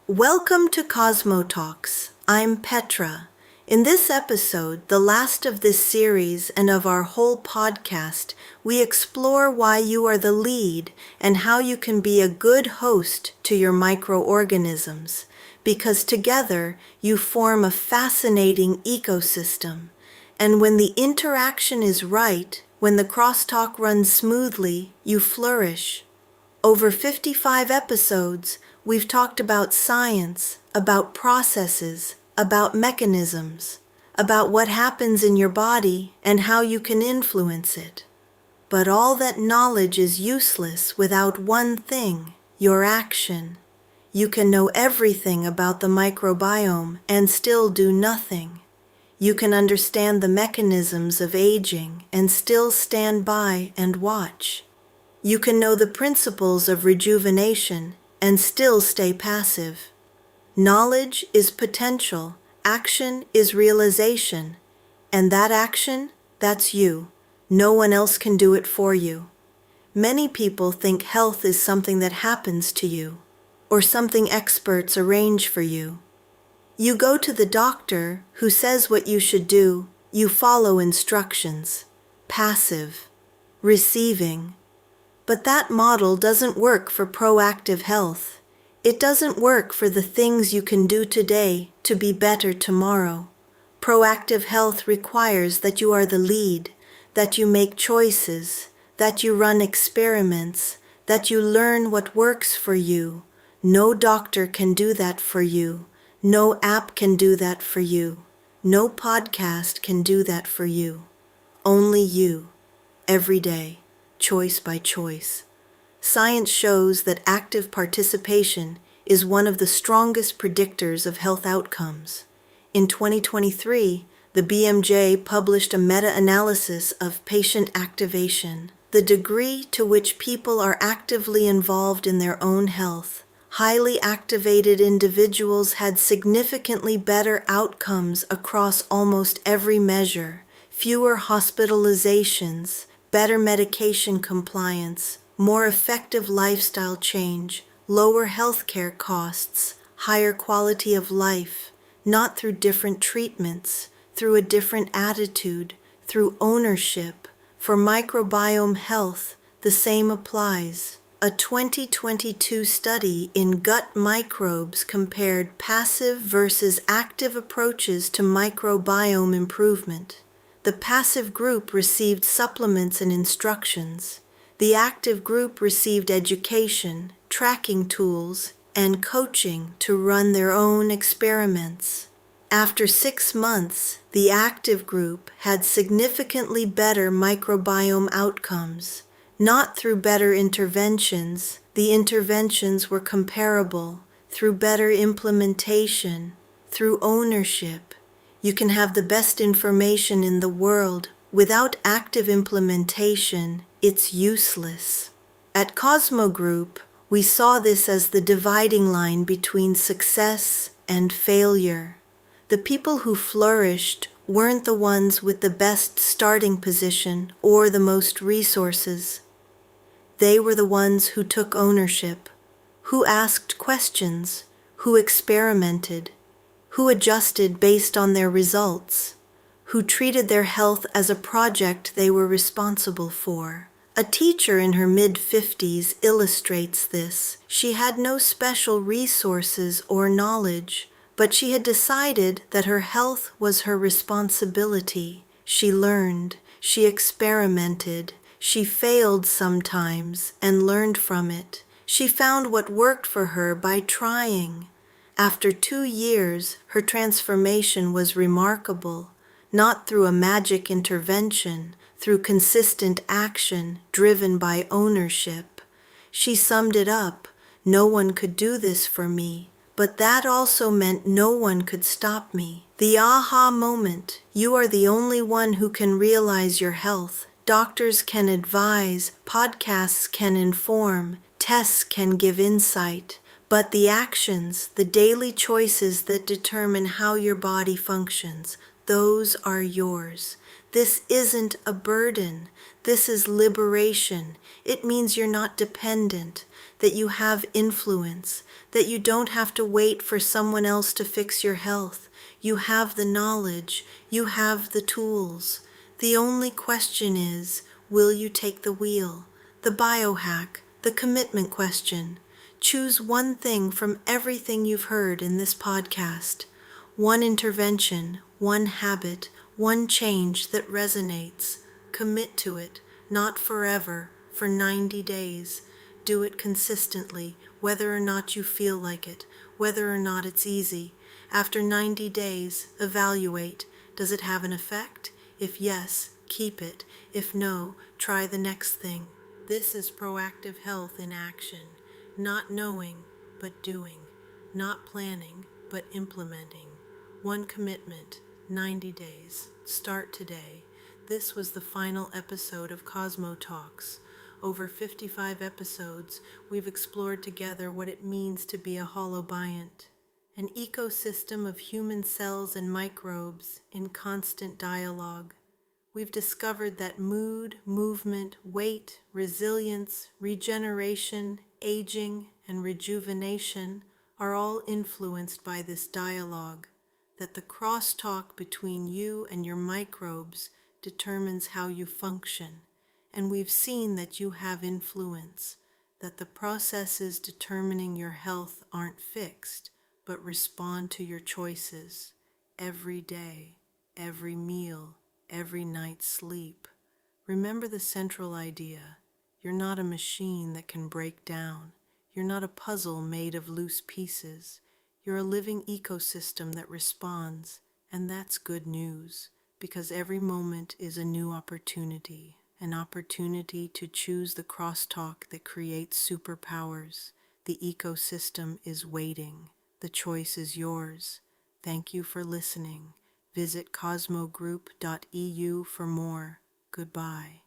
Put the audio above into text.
Welcome to Cosmo Talks. I'm Petra. In this episode, the last of this series and of our whole podcast, we explore why you are the lead and how you can be a good host to your microorganisms, because together you form a fascinating ecosystem. And when the interaction is right, when the crosstalk runs smoothly, you flourish. Over 55 episodes, we've talked about science, about processes, about mechanisms, about what happens in your body and how you can influence it. But all that knowledge is useless without one thing, your action. You can know everything about the microbiome and still do nothing. You can understand the mechanisms of aging and still stand by and watch. You can know the principles of rejuvenation and still stay passive. Knowledge is potential, action is realization, and that action, that's you. No one else can do it for you. Many people think health is something that happens to you, or something experts arrange for you. You go to the doctor who says what you should do, you follow instructions. Passive. Receiving. But that model doesn't work for proactive health. It doesn't work for the things you can do today to be better tomorrow. Proactive health requires that you are the lead, that you make choices, that you run experiments, that you learn what works for you. No doctor can do that for you. No app can do that for you. No podcast can do that for you. Only you, every day. Choice by choice. Science shows that active participation is one of the strongest predictors of health outcomes. In 2023, the BMJ published a meta-analysis of patient activation, the degree to which people are actively involved in their own health. Highly activated individuals had significantly better outcomes across almost every measure, fewer hospitalizations, better medication compliance, more effective lifestyle change, lower healthcare costs, higher quality of life, not through different treatments, through a different attitude, through ownership. For microbiome health, the same applies. A 2022 study in Gut Microbes compared passive versus active approaches to microbiome improvement. The passive group received supplements and instructions. The active group received education, tracking tools, and coaching to run their own experiments. After 6 months, the active group had significantly better microbiome outcomes. Not through better interventions, the interventions were comparable, through better implementation, through ownership. You can have the best information in the world. Without active implementation, it's useless. At Cosmo Group, we saw this as the dividing line between success and failure. The people who flourished weren't the ones with the best starting position or the most resources. They were the ones who took ownership, who asked questions, who experimented, who adjusted based on their results, who treated their health as a project they were responsible for. A teacher in her mid-50s illustrates this. She had no special resources or knowledge, but she had decided that her health was her responsibility. She learned, she experimented, she failed sometimes and learned from it. She found what worked for her by trying. After 2 years, her transformation was remarkable, not through a magic intervention, through consistent action driven by ownership. She summed it up, no one could do this for me, but that also meant no one could stop me. The aha moment, you are the only one who can realize your health. Doctors can advise, podcasts can inform, tests can give insight. But the actions, the daily choices that determine how your body functions, those are yours. This isn't a burden. This is liberation. It means you're not dependent. that you have influence, that you don't have to wait for someone else to fix your health. You have the knowledge, you have the tools. The only question is, will you take the wheel? The biohack, the commitment question. Choose one thing from everything you've heard in this podcast. One intervention, one habit, one change that resonates. Commit to it, not forever, for 90 days. Do it consistently, whether or not you feel like it, whether or not it's easy. After 90 days, evaluate. Does it have an effect? If yes, keep it. If no, try the next thing. This is proactive health in action. Not knowing, but doing. Not planning, but implementing. One commitment, 90 days. Start today. This was the final episode of Cosmo Talks. Over 55 episodes, we've explored together what it means to be a holobiont, an ecosystem of human cells and microbes in constant dialogue. We've discovered that mood, movement, weight, resilience, regeneration, aging, and rejuvenation are all influenced by this dialogue, that the crosstalk between you and your microbes determines how you function, and we've seen that you have influence, that the processes determining your health aren't fixed, but respond to your choices every day, every meal, every night's sleep. Remember the central idea. You're not a machine that can break down. You're not a puzzle made of loose pieces. You're a living ecosystem that responds, and that's good news, because every moment is a new opportunity, an opportunity to choose the crosstalk that creates superpowers. The ecosystem is waiting. The choice is yours. Thank you for listening. Visit cosmogroup.eu for more. Goodbye.